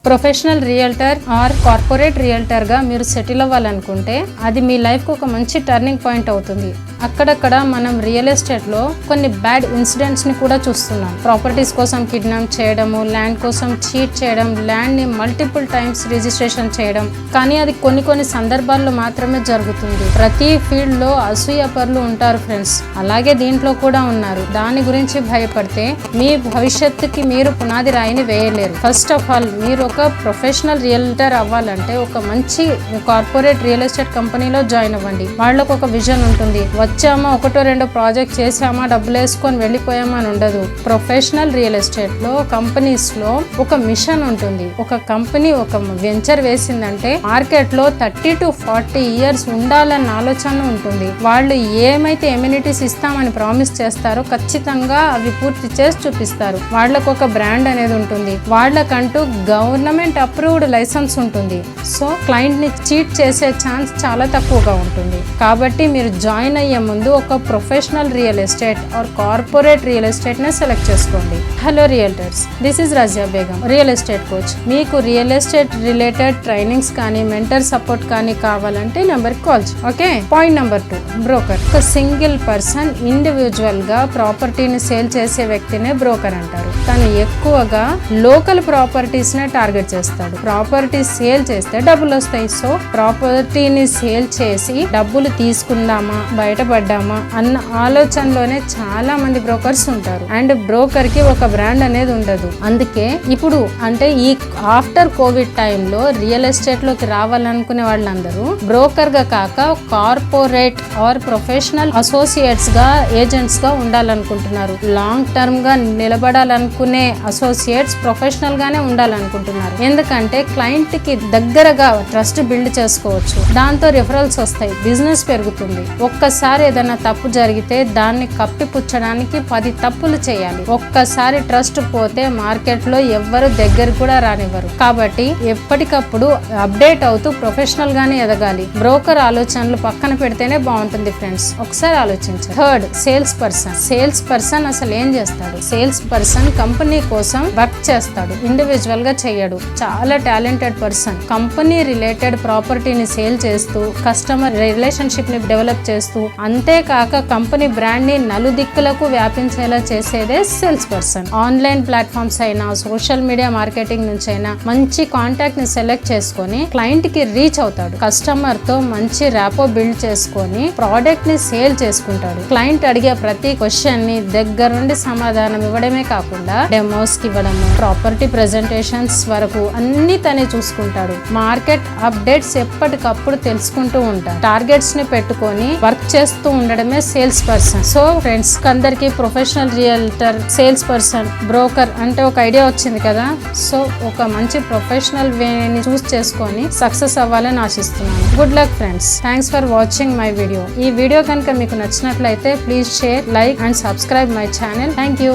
Professional realtor are corporate realtor గా మీరు settle అవ్వాలనుకుంటే అది మీ లైఫ్ కు ఒక మంచి టర్నింగ్ పాయింట్ అవుతుంది. అక్కడక్కడ మనం రియల్ ఎస్టేట్ లో కొన్ని బ్యాడ్ ఇన్సిడెంట్స్ ని కూడా చూస్తున్నాం. ప్రాపర్టీస్ కోసం కిడ్నాప్ చేయడము, ల్యాండ్ కోసం చీట్ చేయడం, ల్యాండ్ ని మల్టిపుల్ టైమ్స్ రిజిస్ట్రేషన్ చేయడం. కానీ అది కొన్ని సందర్భాల్లో మాత్రమే జరుగుతుంది. ప్రతి ఫీల్డ్ లో అసూయపరులు ఉంటారు ఫ్రెండ్స్. అలాగే దీంట్లో కూడా ఉన్నారు. దాని గురించి భయపడితే మీ భవిష్యత్తుకి మీరు పునాది రాయిని వేయలేరు. ఫస్ట్ ఆఫ్ ఆల్ మీరు ఒక ప్రొఫెషనల్ రియల్టర్ అవ్వాలంటే ఒక మంచి కార్పొరేట్ రియల్ ఎస్టేట్ కంపెనీలో జాయిన్ అవ్వండి. వాళ్ళకు ఒక విజన్ ఉంటుంది. వచ్చామా ఒకటో రెండో ప్రాజెక్ట్ చేసామా డబ్బులు వేసుకొని వెళ్ళిపోయామా అని ఉండదు. ప్రొఫెషనల్ రియల్ ఎస్టేట్ లో కంపెనీస్ లో ఒక మిషన్ ఉంటుంది. ఒక కంపెనీ ఒక వెంచర్ వేసిందంటే మార్కెట్ లో 30 to 40 years ఉండాలన్న ఆలోచన ఉంటుంది. వాళ్ళు ఏమైతే ఎమ్యూనిటీస్ ఇస్తామని ప్రామిస్ చేస్తారో ఖచ్చితంగా అవి పూర్తి చేసి చూపిస్తారు. వాళ్ళకు ఒక బ్రాండ్ అనేది ఉంటుంది. వాళ్ళకంటూ గవర్నమెంట్ అప్రూవ్డ్ లైసెన్స్ ఉంటుంది. సో క్లయింట్ ని చీట్ చేసే ఛాన్స్ చాలా తక్కువగా ఉంటుంది. కాబట్టి మీరు జాయిన్ అయ్యే ముందు ఒక professional real estate or corporate real estate ని సెలెక్ట్ చేసుకోండి. Hello realtors, this is Razia Begum, real estate coach. మీకు రియల్ ఎస్టేట్ రిలేటెడ్ ట్రైనింగ్స్ కానీ మెంటర్ సపోర్ట్ కానీ కావాలంటే number call. Okay. Point number 2, broker. ఒక సింగిల్ పర్సన్ ఇండివిజువల్ గా ప్రాపర్టీని సేల్ చేసే వ్యక్తినే బ్రోకర్ అంటారు. తను ఎక్కువగా లోకల్ ప్రాపర్టీస్ నే టార్గెట్ చేస్తాడు. ప్రాపర్టీ సేల్ చేస్తే డబ్బులు వస్తాయి. సో ప్రాపర్టీని సేల్ చేసి డబ్బులు తీసుకుందామా బయటపడ్డామా అన్న ఆలోచనలోనే చాలా మంది బ్రోకర్స్ ఉంటారు. అండ్ బ్రోకర్ కి ఒక బ్రాండ్ అనేది ఉండదు. అందుకే ఇప్పుడు అంటే ఈ ఆఫ్టర్ కోవిడ్ టైంలో రియల్ ఎస్టేట్ లోకి రావాలనుకునే వాళ్ళందరూ బ్రోకర్ గా కాక కార్పొరేట్ ఆర్ ప్రొఫెషనల్ అసోసియేట్స్ గా ఏజెంట్స్ గా ఉండాలనుకుంటున్నారు. లాంగ్ టర్మ్ గా నిలబడాలనుకునే అసోసియేట్స్ ప్రొఫెషనల్ గానే ఉండాలనుకుంటున్నారు. ఎందుకంటే క్లయింట్ కి దగ్గరగా ట్రస్ట్ బిల్డ్ చేసుకోవచ్చు. దాంతో రిఫరల్స్ వస్తాయి, బిజినెస్ పెరుగుతుంది. ఒక్కసారి ఏదైనా తప్పు జరిగితే దాన్ని కప్పిపుచ్చడానికి 10 తప్పులు చేయాలి. ఒక్కసారి ట్రస్ట్ పోతే మార్కెట్ లో ఎవ్వరు దగ్గర కూడా రానివ్వరు. కాబట్టి ఎప్పటికప్పుడు అప్డేట్ అవుతూ ప్రొఫెషనల్ గానే ఎదగాలి. బ్రోకర్ ఆలోచనలు పక్కన పెడితేనే బాగుంటుంది ఫ్రెండ్స్. ఒకసారి ఆలోచించండి. Third, sales person. Sales person అసలు ఏం చేస్తాడు? సేల్స్ పర్సన్ కంపెనీ కోసం వర్క్ చేస్తాడు, ఇండివిజువల్ గా చేయడు. చాలా టాలెంటెడ్ పర్సన్. కంపెనీ రిలేటెడ్ ప్రాపర్టీని సేల్ చేస్తూ కస్టమర్ రిలేషన్షిప్ ని డెవలప్ చేస్తూ అంతేకాక కంపెనీ బ్రాండ్ ని నలుదిక్కులకు వ్యాపించేలా చేసేదే సేల్స్ పర్సన్. ఆన్లైన్ ప్లాట్ఫామ్స్ అయినా సోషల్ మీడియా మార్కెటింగ్ నుంచి అయినా మంచి కాంటాక్ట్ ని సెలెక్ట్ చేసుకొని క్లయింట్ కి రీచ్ అవుతాడు. కస్టమర్ తో మంచి ర్యాపో బిల్డ్ చేసుకొని ప్రోడక్ట్ ని సేల్ చేసుకుంటాడు. క్లయింట్ అడిగే ప్రతి క్వశ్చన్ ని దగ్గర నుండి సమాధానం ఇవ్వడమే కాకుండా డెమోస్ కి ఇవ్వడము, ప్రాపర్టీ ప్రెజెంటేషన్స్ వరకు అన్ని తనే చూసుకుంటాడు. మార్కెట్ అప్డేట్స్ ఎప్పటికప్పుడు తెలుసుకుంటూ ఉంటాడు. టార్గెట్స్ ని పెట్టుకొని వర్క్ చేస్తూ ఉండడమే సేల్స్ పర్సన్. సో ఫ్రెండ్స్, అందరికి professional realtor, sales person, broker అంటే ఒక ఐడియా వచ్చింది కదా. సో ఒక మంచి ప్రొఫెషనల్ వేని చూస్ చేసుకొని సక్సెస్ అవ్వాలని ఆశిస్తున్నాను. Good luck friends. Thanks for watching my video. ఈ వీడియో కనుక మీకు నచ్చినట్లయితే please share, like and subscribe my channel. Thank you.